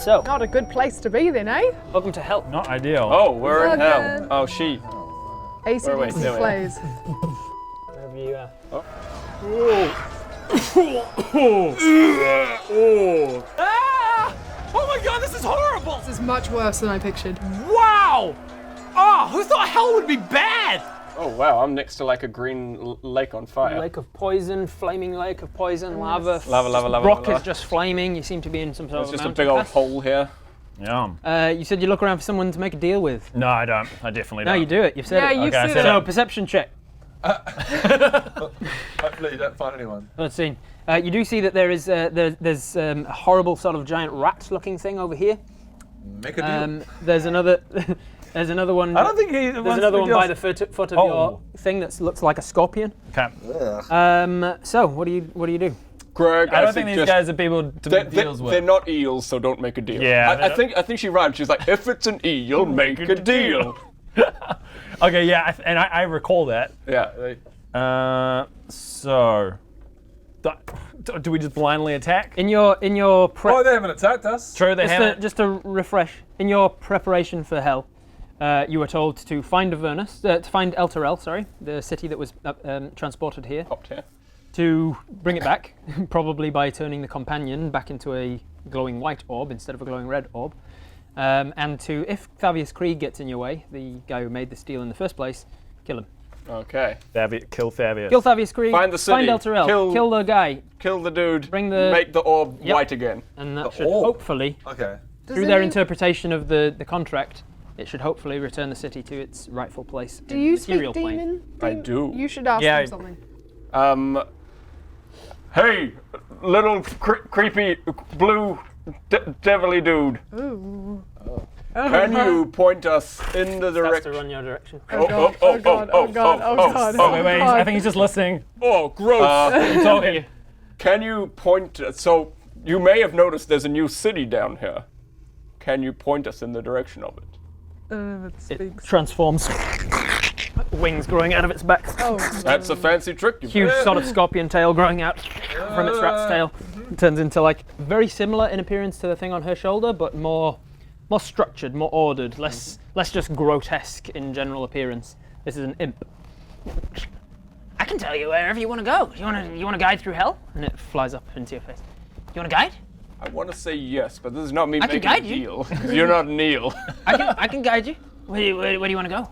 so. Not a good place to be then, eh? Welcome to hell. Not ideal. Oh, we're in Again. hell. Oh, she. ACDC plays. Wherever you are. Ah! Oh my god, this is horrible! This is much worse than I pictured. Wow! Oh, who thought hell would be bad? Oh wow, I'm next to like a green lake on fire. Lake of poison, flaming lake of poison, lava. Lava. Rock is just flaming. You seem to be in some sort There's of just a mountain big old pass. hole here. Yum. You said you look around for someone to make a deal with. No, I don't. I definitely No, don't. you do it. You've said Yeah, it. you Okay, I said said it. So, perception check. Hopefully you don't find anyone. Let's see. You do see that there's a horrible sort of giant rat-looking thing over here. Make a deal. There's another. There's another one. I don't think he There's another one by the foot of your thing that looks like a scorpion. Okay. So what do you do? Greg, I don't think these guys are people to make deals with. They're not eels, so don't make a deal. Yeah, I think she rhymed. She's like, if it's an eel, make a deal. Okay, yeah, I recall that. Yeah. So, do we just blindly attack? In your prep. Oh, they haven't attacked us. True, they haven't. Just to refresh, in your preparation for hell, you were told to find Avernus, to find El Terrell, sorry, the city that was transported here. Popped here. To bring it back, probably by turning the companion back into a glowing white orb instead of a glowing red orb. And to, if Fabius Krieg gets in your way, the guy who made this deal in the first place, kill him. Okay. Kill Fabius. Kill Fabius Krieg. Find the city. Find El Terrell. Kill the guy. Kill the dude. Make the orb white again. And that The should orb? hopefully, Okay. through their interpretation of the contract, it should hopefully return the city to its rightful place. Do in you the material speak plane. demon? I do. You should ask Yeah, him something. Hey, little creepy blue devilly dude. Ooh. Can you point us in the Starts to direction? run your direction. Oh god, oh god, oh god, oh god. Oh, wait, I think he's just listening. Oh, gross. I'm talking. Can you point? So you may have noticed there's a new city down here. Can you point us in the direction of it? It It speaks. transforms. Wings growing out of its back. Oh, That's a fancy trick. Huge sort of scorpion tail growing out from its rat's tail. It turns into like very similar in appearance to the thing on her shoulder, but more structured, more ordered, less just grotesque in general appearance. This is an imp. I can tell you wherever you want to go. You want to guide through hell? And it flies up into your face. You want to guide? I want to say yes, but this is not me I can making a guide you. deal. 'Cause you're not Neil. I can guide you. Where do you want to go?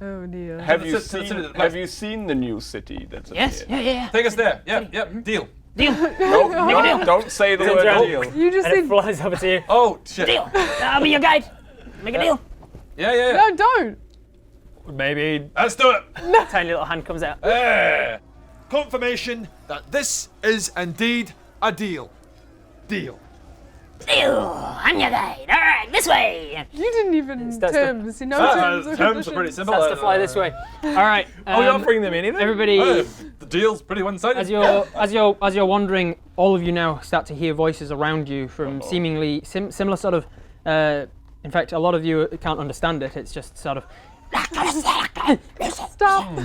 oh dear. Have To you the city seen? that's Have you seen the new city that's Yes. appeared? Yeah. Take us there. Yep. Deal. Deal. No, don't say the word around. deal. You just And it said flies over to you. Oh shit. Deal. I'll be your guide. Make a deal. Yeah. no, don't. Maybe. Let's do it. Tiny little hand comes out. Confirmation that this is indeed a deal. Deal. I'm your guide. All right, this way. You didn't even Starts to- terms. You know terms. and Terms are pretty conditions. simple. Starts to fly this way. All right. Are we offering them anything? Everybody, The deal's pretty one-sided. as you're wandering, all of you now start to hear voices around you from seemingly similar sort of. In fact, a lot of you can't understand it. It's just sort of. Stop.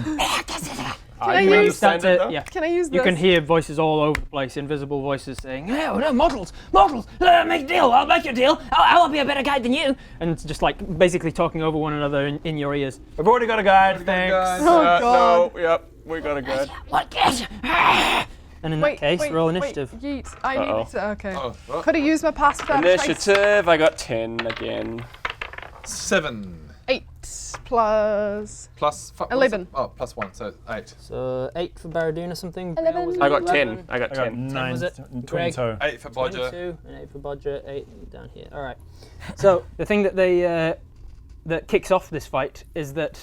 I you can use understand it, though. Yeah. Can I use this? You can hear voices all over the place, invisible voices saying, "Yeah, no, models, make a deal. I'll make a deal. I'll be a better guide than you," and just like basically talking over one another in your ears. We've already got a guide, thanks. Oh god. No, yep, we got a guide. What? And in that case, roll initiative. Yeet. I need to. Okay. Oh, what? Could I use my passive advantage? Initiative, I got 10 again. 7 8 plus. plus 11. Oh, plus 1, so 8. So 8 for Baradun or something. 11. I got 10. I got I got 10. 9, was it? 22. 8 for Bodger. 22 and 8 for Bodger, 8 down here. All right. So the thing that they that kicks off this fight is that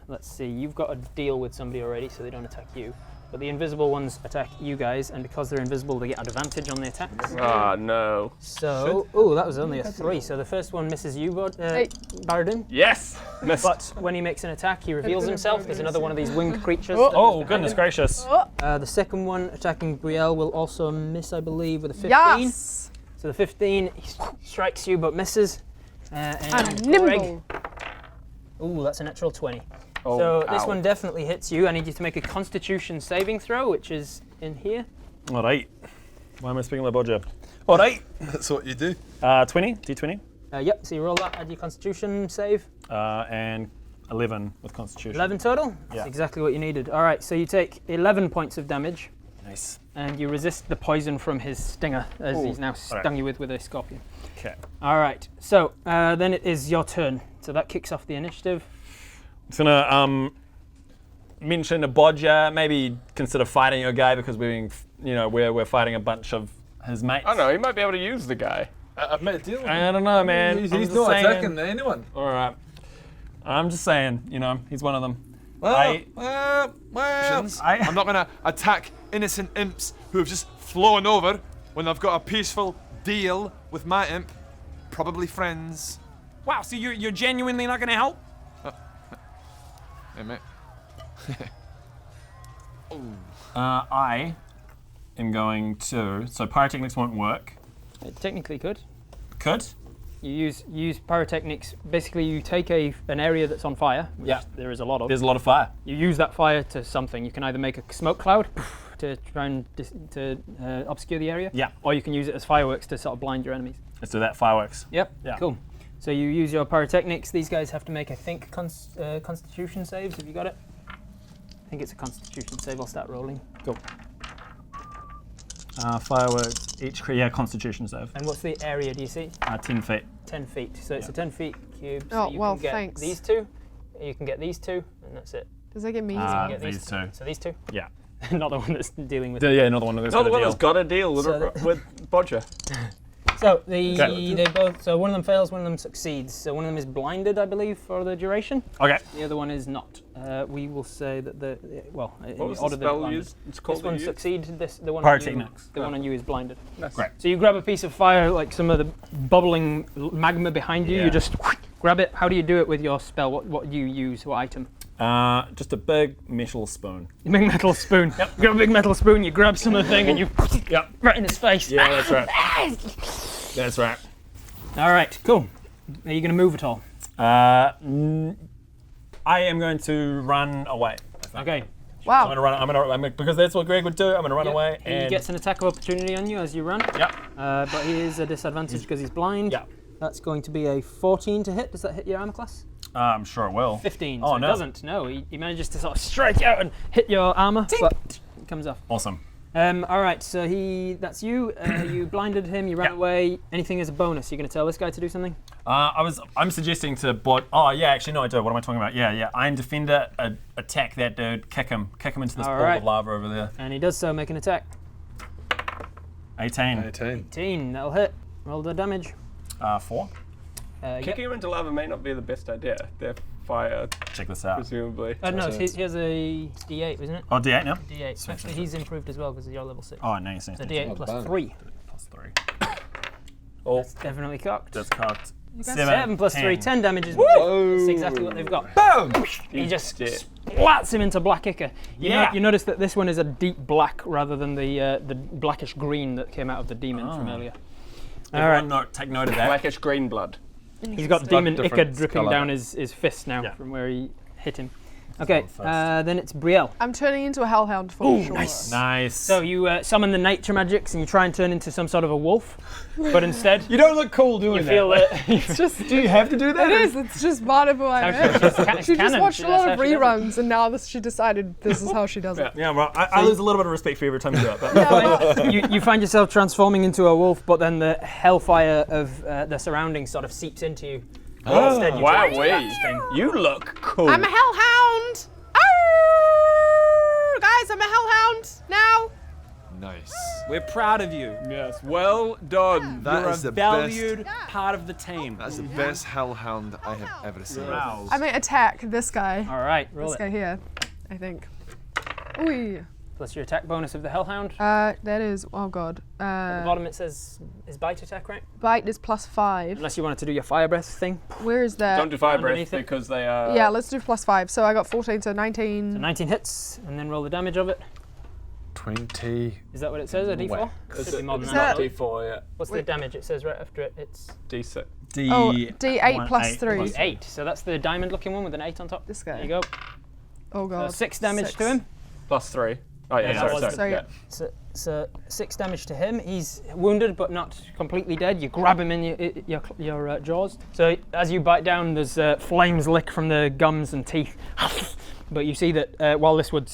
let's see, you've got a deal with somebody already, so they don't attack you. But the invisible ones attack you guys, and because they're invisible, they get advantage on the attacks. Ah, no. So, that was only a 3. So the first one misses you, Baradun. Yes! Missed. But when he makes an attack, he reveals himself. There's another one of these winged creatures. Oh, goodness gracious. The second one attacking Brielle will also miss, I believe, with a 15. Yes. So the 15, he strikes you but misses. I'm And nimble. Ooh, that's a natural 20. Oh, So this ow. one definitely hits you. I need you to make a Constitution saving throw, which is in here. All right. Why am I speaking like Bodger? All right. That's what you do. 20, D20, Yep, so you roll that, add your constitution save. and 11 with Constitution. 11 total? Yeah. That's exactly what you needed. All right, so you take 11 points of damage, Nice. and you resist the poison from his stinger, as he's now stung you with a scorpion. Okay. All right, so then it is your turn. So that kicks off the initiative. It's gonna mention to Bodger, maybe consider fighting your guy because we're fighting a bunch of his mates. I don't know, he might be able to use the guy. I've made a deal with him. I don't know, man. He's I'm just not saying. attacking anyone. All right. I'm just saying, he's one of them. Well, I- I'm not going to attack innocent imps who have just flown over when I've got a peaceful deal with my imp. Probably friends. Wow, so you're genuinely not going to help? Hey, mate. I am going to. So pyrotechnics won't work. It technically could. Could? You use pyrotechnics. Basically, you take an area that's on fire, which there is a lot of. There's a lot of fire. You use that fire to something. You can either make a smoke cloud to try and obscure the area, Yeah. or you can use it as fireworks to sort of blind your enemies. Let's do that. Fireworks. Yep. Yeah. Cool. So you use your pyrotechnics. These guys have to make, I think, Constitution saves. Have you got it? I think it's a Constitution save. I'll start rolling. Cool. Fireworks. Each Constitution save. And what's the area? Do you see? 10 feet. 10 feet. So it's a 10 feet cube. So Oh, you well, can get thanks. these two. You can get these two, and that's it. Does that get me? You can get These two. So these two. Yeah. Not the one that's dealing with. Yeah, another one of those. Another one deal. that's got a deal with, So with Bodger. So they both. So one of them fails, one of them succeeds. So one of them is blinded, I believe, for the duration. Okay. The other one is not. We will say that What was the order spell they're you blinded. used? It's called This one you used? succeeds. The one on you, Pyrotechnics. the one on you is blinded. Great. So you grab a piece of fire, like some of the bubbling magma behind you. Yeah. You just grab it. How do you do it with your spell? What do you use? What item? Just a big metal spoon. A big metal spoon. Yep. You grab a big metal spoon. You grab some of the thing and you right in his face. Yeah, that's right. That's right. All right. Cool. Are you going to move at all? I am going to run away. Okay. I'm Wow. gonna because that's what Greg would do. I'm gonna run Yep. away He and gets an attack of opportunity on you as you run. Yep. But he is a disadvantage because he's blind. Yeah. That's going to be a 14 to hit. Does that hit your armor class? I'm sure it will. 15. Oh, So no. it doesn't. No, he manages to sort of strike out and hit your armor, but it comes off. Awesome. All right, so that's you. You blinded him. You ran Yeah. away. Anything as a bonus? You're going to tell this guy to do something? I'm suggesting to Oh yeah, actually no, I do. What am I talking about? Yeah. Iron Defender, attack that dude. Kick him into this All ball right. of lava over there. And he does so. Make an attack. 18. 18. That'll hit. Roll the damage. 4. Yep. Kicking him into lava may not be the best idea. They're fire, Check this out. presumably. No, he has a D8, isn't it? Oh, D8 now. D8. Actually, he's improved as well because you're level 6. Oh, nice. So nice. D8 plus bad. 3. Plus 3. Oh, Definitely cocked. that's cocked. 7 plus 3, 10 damage is That's exactly what they've got. Boom! He just Shit. splats him into black ichor. Yeah. You notice that this one is a deep black rather than the blackish green that came out of the demon from earlier. Everyone take note of that. Blackish green blood. He's got demon ichor different dripping colour. down his fist now Yeah. from where he hit him. Okay, first. then it's Brielle. I'm turning into a hellhound for sure. Nice. So you summon the nature magics and you try and turn into some sort of a wolf, but instead you don't look cool doing you feel that. It's just, Do you have to do that? it is. It's just part of who I am. It's She just canon. watched a That's lot how of she does it. reruns, and now she decided this is how she does it. Yeah, well, I lose a little bit of respect for you every time you do it. But you find yourself transforming into a wolf, but then the hellfire of the surroundings sort of seeps into you. Instead, you Wow, turn into that thing. you look cool. I'm a hellhound. Arr! Guys, I'm a hellhound now. Nice. We're proud of you. Yes, well done. That You're is a the valued best. part of the team. That's the best hellhound I have ever seen. I may attack this guy. All right, roll This it. guy here, I think. Ooh. Plus your attack bonus of the hellhound. That is, oh god. At the bottom it says, is bite attack, right? Bite is +5. Unless you wanted to do your fire breath thing. Where is that? Don't do fire breath Underneath it. because they are. Yeah, let's do +5. So I got 14, so 19. So 19 hits, and then roll the damage of it. 20. Is that what it says, a d4? Whack. Should be more than Is that. that- D4, yeah. What's the damage it says right after it? It's D6. Oh, D8 plus 3. 8, so that's the diamond looking one with an 8 on top. This There guy. you go. Oh god. 6 damage to him. +3. Oh yeah, that sorry. was- So, Yeah. So 6 damage to him. He's wounded but not completely dead. You grab him in your jaws. So as you bite down, there's flames lick from the gums and teeth. But you see that while this would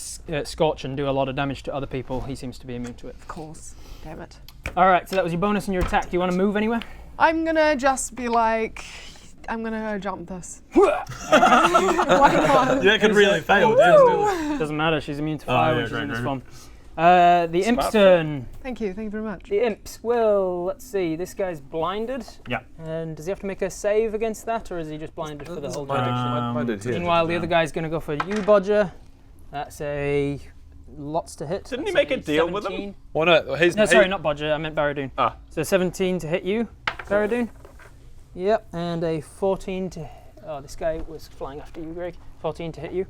scorch and do a lot of damage to other people, he seems to be immune to it. Of course. Damn it. All right, so that was your bonus and your attack. Do you want to move anywhere? I'm gonna just be like, I'm gonna jump this. Why not? Yeah, it could really fail. Doesn't matter. She's immune to fire when she's in this form. The imp's turn. Thank you very much. The imps will, let's see, this guy's blinded. Yeah. And does he have to make a save against that, or is he just blinded for the whole duration? Blinded here. Meanwhile, the other guy's going to go for you, Bodger. That's a lots to hit. Didn't he That's make a deal with him? 17. Well, no, No, sorry, not Bodger. I meant Baradun. Ah. So 17 to hit you, Baradun. Yep, and a 14 to... Oh, this guy was flying after you, Greg. 14 to hit you.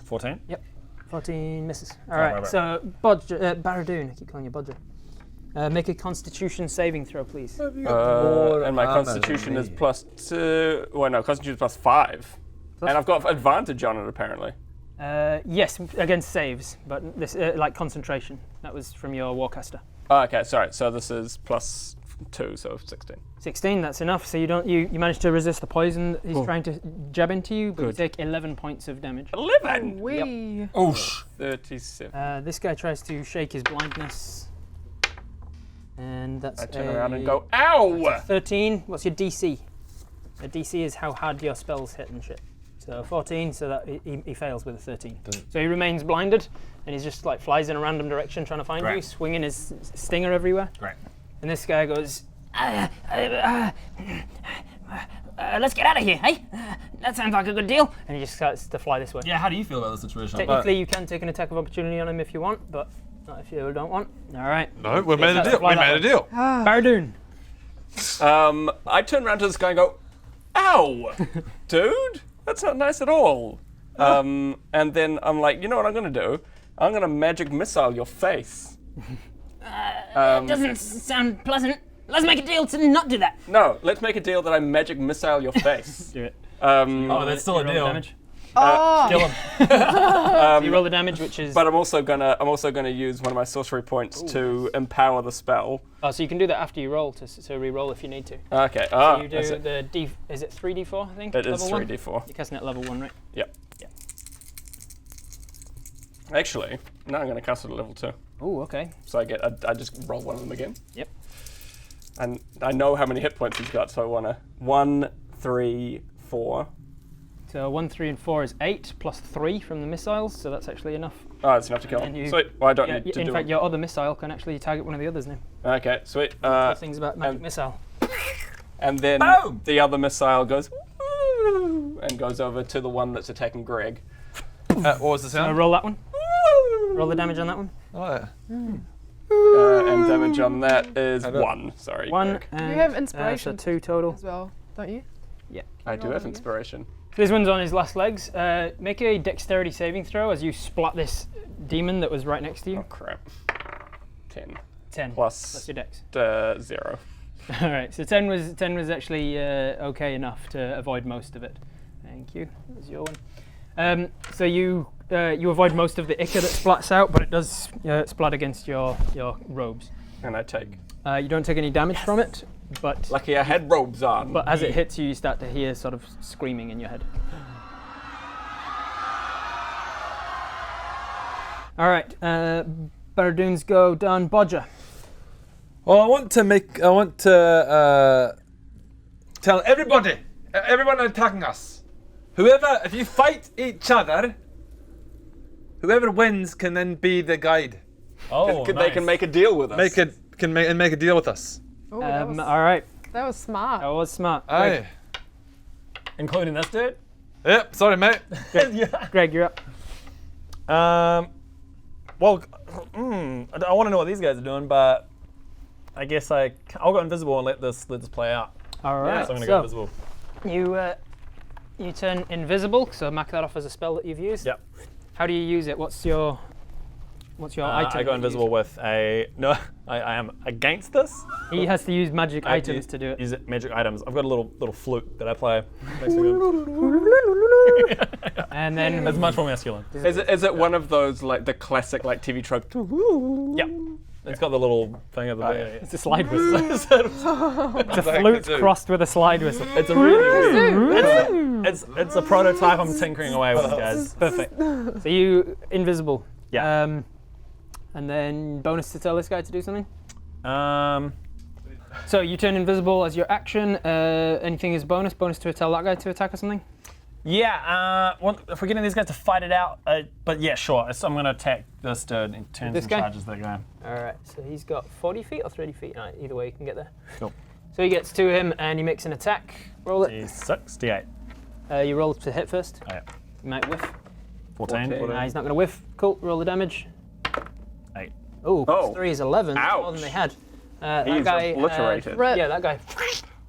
14. 14 misses. All Right, right, right. so Bodger, Baradun, I keep calling you Bodger. Make a Constitution saving throw, please. And my constitution is +2. Well, no, constitution is +5. And I've got advantage on it apparently. Yes, against saves, but this like concentration. That was from your Warcaster. Oh, okay, sorry. So this is +2, so 16. 16, that's enough. So you managed to resist the poison that he's trying to jab into you, but you take 11 points of damage. 11. Wee. 37. This guy tries to shake his blindness, and that's I turn around and go, ow! 13. What's your DC? A DC is how hard your spells hit and shit. So 14, so that he fails with a 13. So he remains blinded, and he's just like flies in a random direction trying to find you, swinging his stinger everywhere. Great. And this guy goes, let's get out of here, hey? That sounds like a good deal. And he just starts to fly this way. Yeah, how do you feel about the situation? Technically, you can take an attack of opportunity on him if you want, but not if you don't want. All right. No, we made a Let's deal. fly We that made a way. deal. Baradun. I turn around to this guy and go, ow! Dude, that's not nice at all. And then I'm like, you know what I'm going to do? I'm going to magic missile your face. Doesn't sound pleasant. Let's make a deal to not do that. No, let's make a deal that I magic missile your face. Do it. Oh, that's still a Roll the deal. damage. Oh, Kill him. You roll the damage, which is... But I'm also gonna use one of my sorcery points to empower the spell. Oh, so you can do that after you roll, to re-roll if you need to. Okay. So you That's do it. the D... Is it 3d4, I think? It is level 1? 3d4. You're casting at level 1, right? Yep. Yeah. Actually, now I'm gonna cast it at level 2. Oh, okay. So I just roll one of them again. Yep. And I know how many hit points he's got, so I wanna 1, 3, 4. So 1, 3, and 4 is 8, plus 3 from the missiles, so that's actually enough. Oh, that's enough to kill And him. you- Sweet. Well, I don't Yeah, need to in do fact, it. your other missile can actually target one of the others now. Okay, sweet. Things about magic and- missile. And then Boom! the other missile goes "Woo," and goes over to the one that's attacking Greg. What was the So sound? roll that one. Roll the damage on that one. Oh, yeah. And damage on that is I don't- 1. Sorry. 1 Greg. and... have So inspiration 2 total. as well, don't you? I do have inspiration. This one's on his last legs. Make a dexterity saving throw as you splat this demon that was right next to Oh you. crap. 10 10. plus That's your dex. 0. All right. So 10 was actually okay enough to avoid most of it. Thank you. That was your one. So you avoid most of the ichor that splats out, but it does splat against your robes. And I take. You don't take any damage from it, but Lucky I had robes on. as it hits you, you start to hear sort of screaming in your head. All right. Baradun's go done. Bodger. Well, I want to tell everyone attacking us, if you fight each other, whoever wins can then be the guide. Oh, They can make a deal with us. Make a deal with us. Oh, All right. that was smart. That was smart. Greg, Aye. Including this dude? Yep. Sorry, mate. Greg, you're up. Well, I want to know what these guys are doing, but I guess I'll go invisible and let this play out. All right. So I'm gonna go invisible. You turn invisible, so mark that off as a spell that you've used. Yep. How do you use it? What's your What's your item? I go that you invisible with a... No, I am against this. use? He has to use magic I have to items to do it. Use magic items. I've got a little flute that I play. Makes me good. And then It's much more masculine. Is it one of those like the classic like TV trope? Yep. It's got the little thing at the back. it's a slide whistle. It's a flute crossed with a slide whistle. It's a really weird. It's a prototype I'm tinkering away with, guys. Perfect. So you invisible. Yeah. And then bonus to tell this guy to do something. Um. So you turn invisible as your action. Anything is bonus. Bonus to tell that guy to attack or something. Yeah. If we're getting these guys to fight it out, but yeah, sure. So I'm gonna attack this dude and turn This some guy? charges that guy. All right. So he's got 40 feet or 30 feet. Right, either way, you can get there. Cool. So he gets to him and he makes an attack. Roll it. D6, D8. You roll to hit first. Oh, yeah. You might whiff. 14. He's not going to whiff. Cool. Roll the damage. 8. Oh, Oh. +3 is 11. That's more than Ouch. they had. That He's guy, obliterated. yeah, that guy.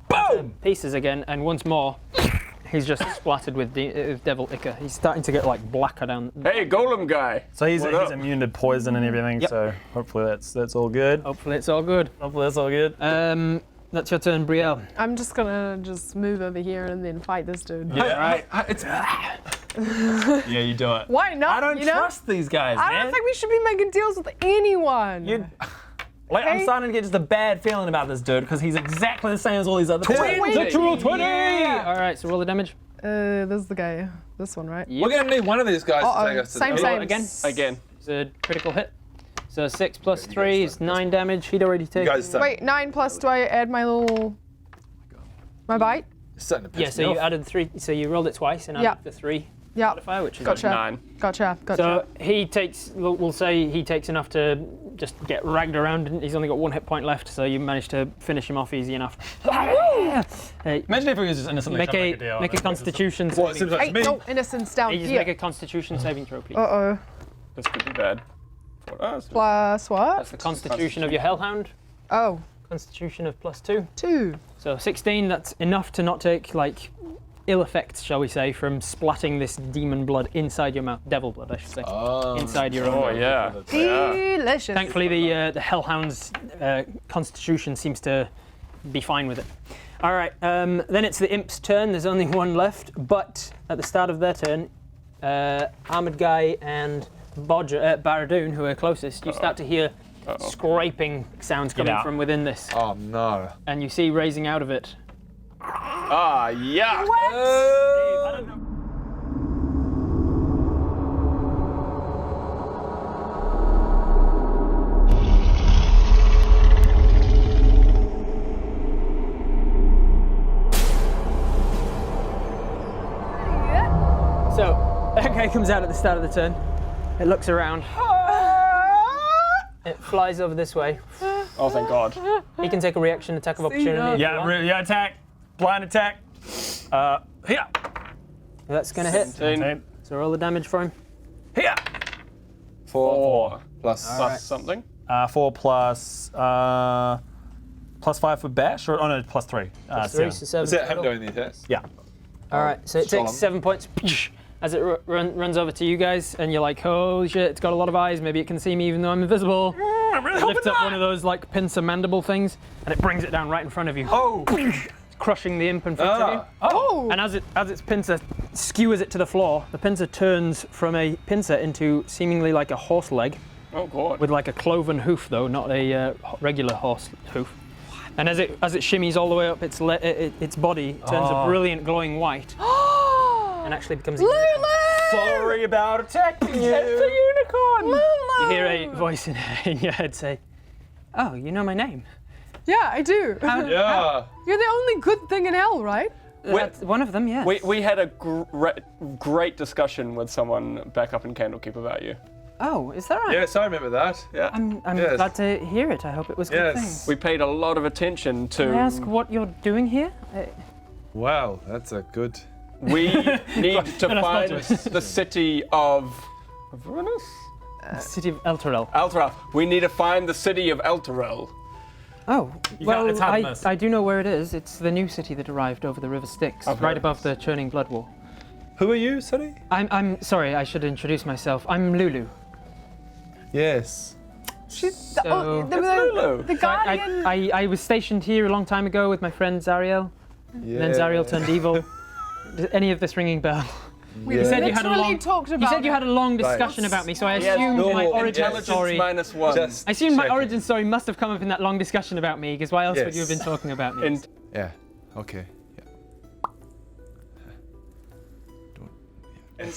Boom! Pieces again, and once more, he's just splattered with devil ichor. He's starting to get like blacker down. Hey, golem guy. So he's What up? immune to poison and everything. Yep. So hopefully that's all good. Hopefully it's all good. Hopefully that's all good. That's your turn, Brielle. I'm just gonna move over here and then fight this dude. Yeah, right. It's Yeah, you do it. Why not? I don't you know? trust these guys, I man. don't think we should be making deals with anyone. Like, I'm Okay. starting to get just a bad feeling about this dude because he's exactly the same as all these other dudes. Natural 20! All right, so roll the damage. This is the guy. This one, right? We're gonna need one of these guys to Uh-oh. take us to Same, the same. Again. Again. It's a critical hit. So 6 plus 3 is 9 damage. He'd already You taken. guys start, Wait, 9 plus. Do I add my little? My bite? it's starting to piss Yeah, so me you off. added 3. So you rolled it twice and Yeah. added the 3 Yeah. modifier, which is Gotcha. 9. Gotcha. So he takes, we'll say he takes enough to just get ragged around, and he's only got 1 hit point left, so you managed to finish him off easy enough. Hey, Imagine if we was just innocently make trying a to deal. make a Constitution Well, it saving. seems like Hey, to me. no innocence down Hey, just here. make a Constitution saving throw, please. Uh-oh. This could be bad. Plus what? That's the Constitution of your Hellhound. Oh, Constitution of +2. 2. So 16. That's enough to not take like ill effects, shall we say, from splatting this demon blood inside your mouth. Devil blood, I should say. Inside your own Oh mouth. yeah. Delicious. Thankfully, the Hellhound's constitution seems to be fine with it. All right, then it's the Imp's turn. There's only one left, but at the start of their turn, Armored Guy and Bodger, Baradun, who are closest, you start to hear scraping sounds coming out. from within this, Oh no. and you see raising out of it. Ah, yeah. So that guy comes out at the start of the turn. It looks around. It flies over this way. Oh, thank God. He can take a reaction attack of opportunity. if you Yeah, want. yeah, attack. Blind attack. Here. That's gonna hit. 17 So roll the damage for him. Here. 4 Plus. plus something. 4 plus +5 for bash, or oh no, +3. 3, so 7. Is that him total. doing the attacks? Yeah. All right, so it Solemn. takes 7 points as it runs over to you guys, and you're like, "Oh shit! It's got a lot of eyes. Maybe it can see me even though I'm invisible." I'm really It hoping lifts up not. one of those like pincer mandible things, and it brings it down right in front of you, Oh. crushing the imp in front of you. Oh. And as its pincer skewers it to the floor, the pincer turns from a pincer into seemingly like a horse leg, Oh God. with like a cloven hoof though, not a regular horse hoof. And as it shimmies all the way up, its body turns a brilliant glowing white, and actually becomes a unicorn. Sorry about attacking you. It's a unicorn! You hear a voice in your head say, "Oh, you know my name." Yeah, I do. Yeah. You're the only good thing in hell, right? That's one of them, yes. We had a great discussion with someone back up in Candlekeep about you. Oh, is that right? Yes, I remember that. Yeah. I'm Yes. glad to hear it. I hope it was good Yes. things. We paid a lot of attention to. Can I ask what you're doing here? Wow, that's a good. We need to not find just- the city of Avernus? The city of Elturel. Elturel. We need to find the city of Elturel. Oh, well, it's Avernus. I do know where it is. It's the new city that arrived over the River Styx, right Avernus. above the churning blood wall. Who are you, sorry? I'm sorry, I should introduce myself. I'm Lulu. Yes. The guardian. I was stationed here a long time ago with my friend Zariel. Yeah. Then Zariel turned evil. Does any of this ringing bell? We Yeah. said you had a literally long- talked about You said you had a long Right. discussion about me, so I Yes, assumed no, my origin Intelligence story. -1. Just I assumed my checking. origin story must have come up in that long discussion about me, because why else would you have Yes. been talking about me? And Yeah. Okay. Yeah.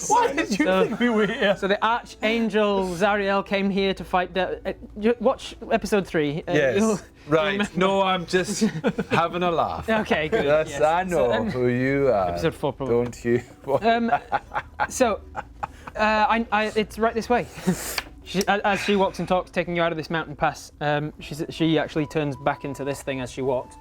Why did you So- think we were here? So the Archangel Zariel came here to fight. Watch episode 3. Yes. Right. No, I'm just having a laugh. Okay, good. Yes, I know who you are. Episode 4 probably. Don't you? It's right this way. As she walks and talks, taking you out of this mountain pass, she actually turns back into this thing as she walks,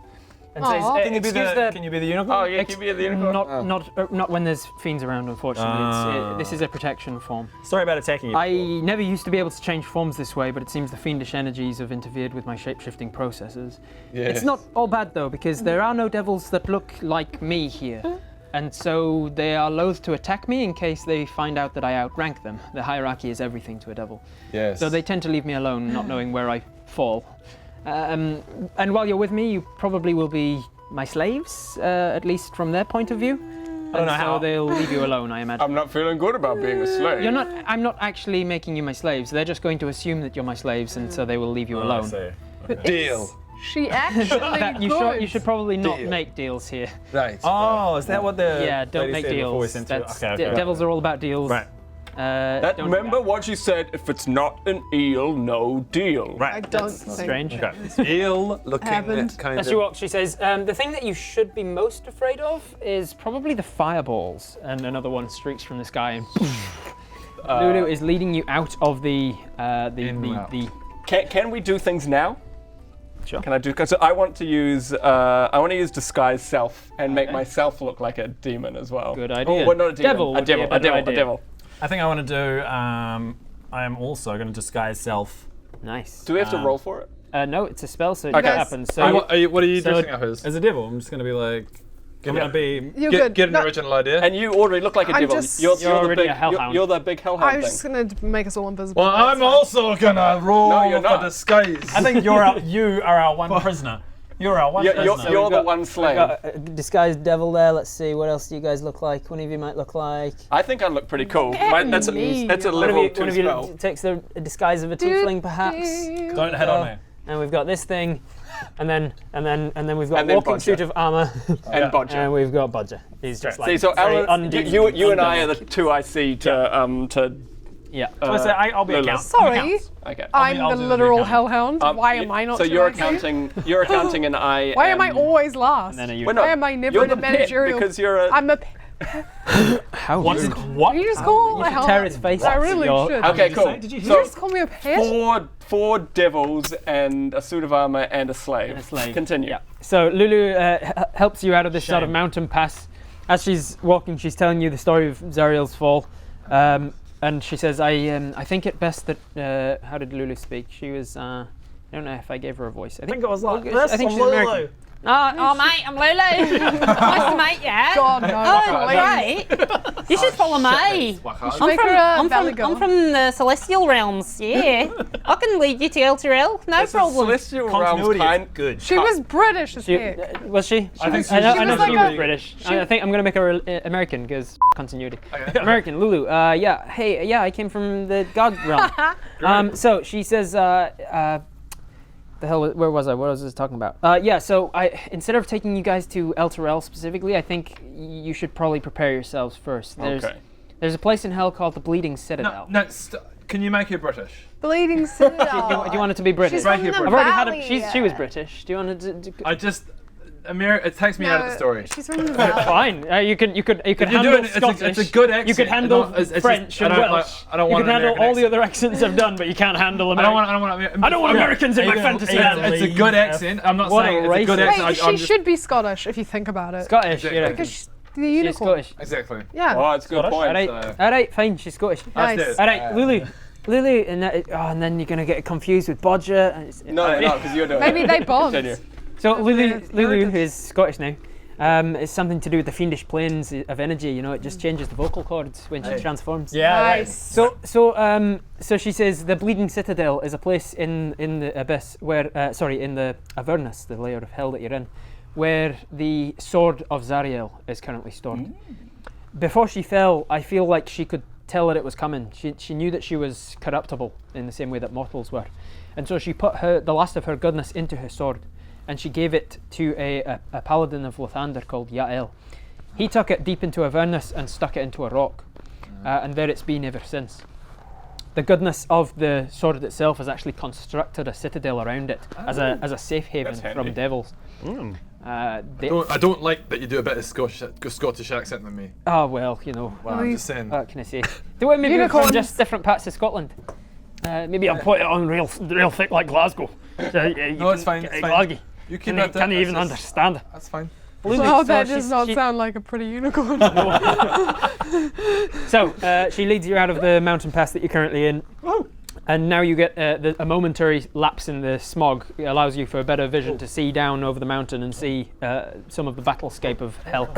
and says, Aw. Can you be the unicorn? oh yeah, can you be the unicorn? Not when there's fiends around, unfortunately. This is a protection form. Sorry about attacking you. I never used to be able to change forms this way, but it seems the fiendish energies have interfered with my shape-shifting processes. Yes. It's not all bad though, because there are no devils that look like me here. And so they are loath to attack me in case they find out that I outrank them. The hierarchy is everything to a devil. Yes. So they tend to leave me alone, not knowing where I fall. And while you're with me, you probably will be my slaves, at least from their point of view. I don't know how. So they'll leave you alone, I imagine. I'm not feeling good about being a slave. I'm not actually making you my slaves. They're just going to assume that you're my slaves, and so they will leave you Oh, I alone. see. Deal. She actually You should probably not Deal. make deals here. Right. Oh, is that what the Yeah, don't lady make said before we deals. sent you? That's, Okay. Devils are all about deals. Right. That, Don't do remember that. what she said? If it's not an eel, no deal. Right. I don't That's think. strange. Okay. Eel looking Happened. kind As she walks, she says, the thing that you should be most afraid of is probably the fireballs. And another one streaks from the sky, and Lulu is leading you out of the Can we do things now? Sure. Can I do? Because I want to use disguise self and make myself look like a demon as well. Good idea. Oh, well, not a demon. Devil A would be devil. a A better devil. idea. A devil. I think I want to do. I am also going to disguise self. Nice. Do we have to roll for it? No, it's a spell, so it Okay. happens. So What are you So- dressing up as? As a devil, I'm just going to be like. I'm going to be. You're good. Get an No, original idea. And you already look like a I'm devil. just- You're You're the already big. a hellhound. You're the big hellhound I was thing. just gonna make us all invisible. Well, That's I'm fine. also gonna roll No, you're for not. disguise. I think you are our one prisoner. You're our one prisoner. You're the got- one slave. got a disguised devil there. Let's see, what else do you guys look like? One of you might look like. I think I look pretty cool. Heck That's me. a One level of 2 you spell. takes the disguise of a tiefling, perhaps. Don't head on me. And we've got this thing, and then we've got And then walking Bodger. suit of armor, And Bodger. and we've got Bodger. He's just like See, so very Alan, you and I are the two I see to. yeah. So I say I'll be a Lulu. count. Sorry, Okay. I'm I'll the do the literal recount. hellhound. Why am I not? So you're two IC? accounting. You're accounting, and I. Why am I always last? And then are you? Well, no, Why am I never you're in a the pit managerial? because you're a. I'm a. How What? rude. What? You just call You a should hell. tear his face I off. really You're- should. Okay, Did you cool. say- did you Did hear? you just call me a pit? Four devils and a suit of armor and a slave. And a slave. Continue. Yeah. So Lulu helps you out of this sort of Shame. mountain pass. As she's walking, she's telling you the story of Zariel's fall, and she says, "I think it best that." How did Lulu speak? She was. I don't know if I gave her a voice. I think it was like I this. think I'm she's American. Lulu. Oh, mate, I'm Lulu. Nice to meet you. God, no. Oh, great. You should follow me. Make her a I'm valley girl. from the celestial realms. Yeah, I can lead you to LTRL. No problem. Celestial realms Continuity kind. is good. She was British as She, heck. was she? I think I know, she I know was she like was a- British. I think I'm gonna make her American because continuity. American, Lulu. Yeah. Hey. Yeah. I came from the God realm. So she says. The hell? Where was I? What was I talking about? Yeah. So instead of taking you guys to El Terrell specifically, I think you should probably prepare yourselves first. Okay. There's a place in hell called the Bleeding Citadel. No, can you make her British? Bleeding Citadel. Do you want it to be British? She's Right from here, the British. I've already had valley. it. She was British. Do you want to? I just, it takes me out of the story. She's from the valley. Fine. You could If you're handle doing it, Scottish. it's a good accent. You could handle It's just- French and I don't Welsh. I don't You want can an handle American all the accent. other accents I've done, but you can't handle I American. don't want Americans in my Either- fantasy either- land. It's a good accent. I'm not What saying a it's a good racist. accent. Wait, I'm she just, should be Scottish if you think about it. Scottish, Exactly. you know. Because she's the She's unicorn. Scottish. Exactly. Yeah. Oh, that's a good Scottish? point. Alright, alright, fine, she's Scottish. Nice. That's it. Alright, Lulu, and then you're gonna get confused with Bodger. And No, because you're doing Maybe it. they bond. Continue. So Lulu Heritage. is Scottish now. It's something to do with the fiendish planes of energy. You know, it just changes the vocal cords when she transforms. Yeah. Nice. So she says the Bleeding Citadel is a place in the abyss where, in the Avernus, the layer of hell that you're in, where the sword of Zariel is currently stored. Before she fell, I feel like she could tell that it was coming. She knew that she was corruptible in the same way that mortals were, and so she put the last of her goodness into her sword, and she gave it to a paladin of Lathander called Yael. He took it deep into Avernus and stuck it into a rock, and there it's been ever since. The goodness of the sword itself has actually constructed a citadel around it as a safe haven from devils. I don't like that you do a bit of Scottish accent than me. Oh well, you know. Well, I'm just saying. What can I say? Do it maybe Unicorns. from just different parts of Scotland. Maybe I'll put it on real thick like Glasgow. So, No, it's fine. It's fine. Glasgow. You keep Can that. you even understand it? That's fine. Well, that so does she's- not she- sound like a pretty unicorn. So she leads you out of the mountain pass that you're currently in, and now you get a momentary lapse in the smog. It allows you for a better vision to see down over the mountain and see some of the battlescape of hell.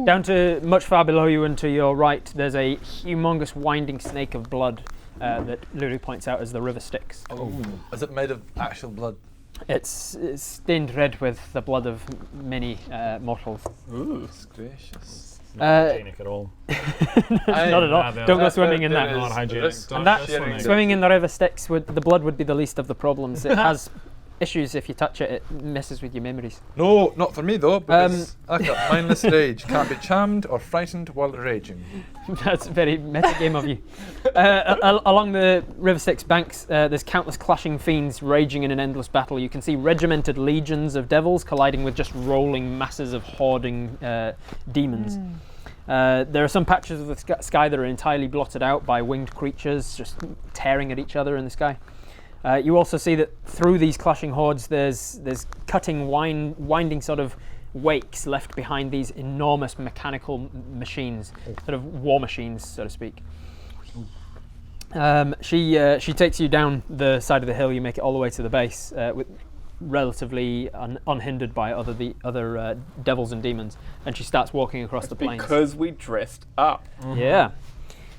Down to much far below you and to your right, there's a humongous winding snake of blood that Lulu points out as the river Styx. Oh. Is it made of actual blood? It's stained red with the blood of many mortals. Goodness gracious. Hygienic at all. Not at all. Don't go swimming in that. Not hygienic. And that sharing Swimming in the river Styx, the blood would be the least of the problems. It has issues if you touch it. It messes with your memories. No, not for me though, because I got mindless rage. Can't be charmed or frightened while raging. That's very meta game of you. Along the River Styx banks, there's countless clashing fiends raging in an endless battle. You can see regimented legions of devils colliding with just rolling masses of hoarding demons. There are some patches of the sky that are entirely blotted out by winged creatures just tearing at each other in the sky. You also see that through these clashing hordes, there's cutting, winding sort of wakes left behind these enormous mechanical machines, sort of war machines, so to speak. She takes you down the side of the hill. You make it all the way to the base, with relatively unhindered by other devils and demons, and she starts walking across the plains. Because we dressed up. Yeah.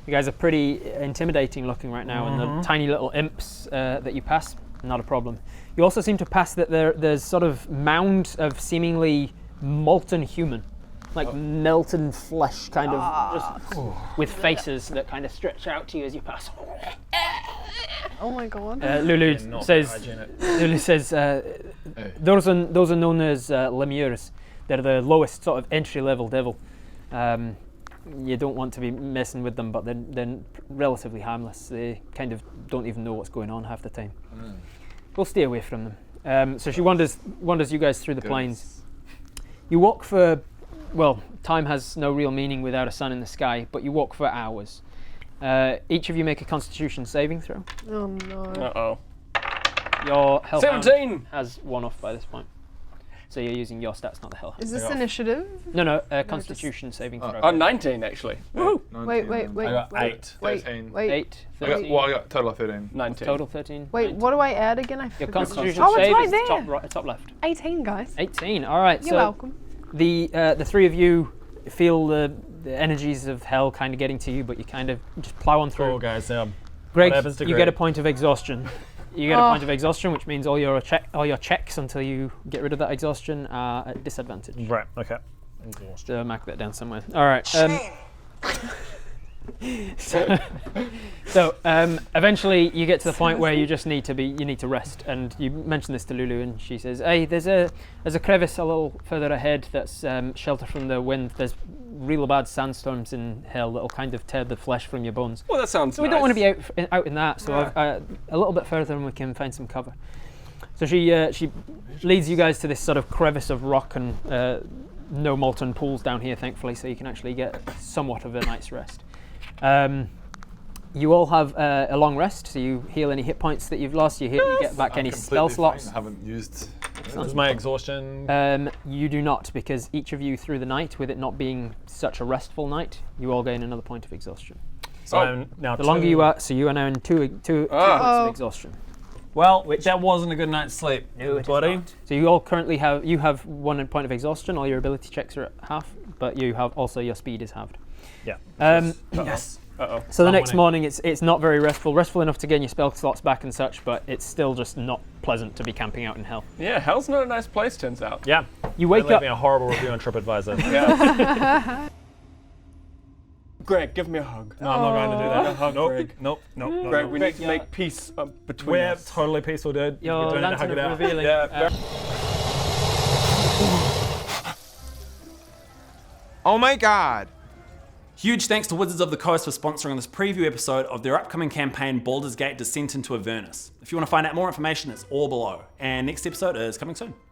You guys are pretty intimidating looking right now, and the tiny little imps that you pass, not a problem. You also seem to pass that there's sort of mound of seemingly molten human, like melted flesh, kind of just with faces that kind of stretch out to you as you pass. Oh my god. Lulu says, those are known as lemures. They're the lowest sort of entry-level devil. You don't want to be messing with them, but they're relatively harmless. They kind of don't even know what's going on half the time. We'll stay away from them. So she wanders you guys through the plains. You walk for, well, time has no real meaning without a sun in the sky, but you walk for hours. Each of you make a Constitution saving throw. Oh no. Uh-oh. Your health 17! has one off by this point. So you're using your stats, not the hell. Is this initiative? No, Constitution saving throw. Oh, 19 actually. Woo! Wait. I got 8. Wait. 13. Wait. 8, I got, 13, well, I got total of 13. 19. total 13. Wait, what do I add again? I Your forgot. Constitution Oh, it's save right is there. top right, top left. 18, guys. 18. All right. You're so welcome. the three of you feel the energies of hell kind of getting to you, but you kind of just plow on through. Cool, guys. Greg, happens to you Greg? get a point of exhaustion. You get a point of exhaustion, which means all your checks until you get rid of that exhaustion are at disadvantage. Right, okay. So mark that down somewhere. All right. So eventually you get to the point where you just need to rest, and you mention this to Lulu, and she says, "Hey, there's a crevice a little further ahead that's shelter from the wind. There's real bad sandstorms in hell that'll kind of tear the flesh from your bones. Well, that sounds So nice. we don't want to be out in that. So a little bit further, and we can find some cover." So she leads you guys to this sort of crevice of rock, and no molten pools down here, thankfully, so you can actually get somewhat of a night's rest. You all have a long rest, so you heal any hit points that you've lost. You get back any spell slots. I haven't used. Is my exhaustion? You do not, because each of you through the night, with it not being such a restful night, you all gain another point of exhaustion. So I'm now The longer you are, so you are now in two points of exhaustion. Well, that wasn't a good night's sleep, No, it is buddy. not. So you all currently have 1 point of exhaustion. All your ability checks are at half, but you have also your speed is halved. Yeah. Yes. Uh-oh. So the next winning. morning, it's not very restful. Restful enough to gain your spell slots back and such, but it's still just not pleasant to be camping out in hell. Yeah, hell's not a nice place, turns out. Yeah. You wake They're up. leaving a horrible review on TripAdvisor. Yeah. Greg, give me a hug. No, I'm not going to do that. A hug, Nope. Greg. Nope. Greg, we need to Yeah. make peace between We're us. totally peaceful, dude. Your We don't need to hug lantern it of out. revealing. Yeah. Oh my god. Huge thanks to Wizards of the Coast for sponsoring this preview episode of their upcoming campaign, Baldur's Gate Descent into Avernus. If you want to find out more information, it's all below. And next episode is coming soon.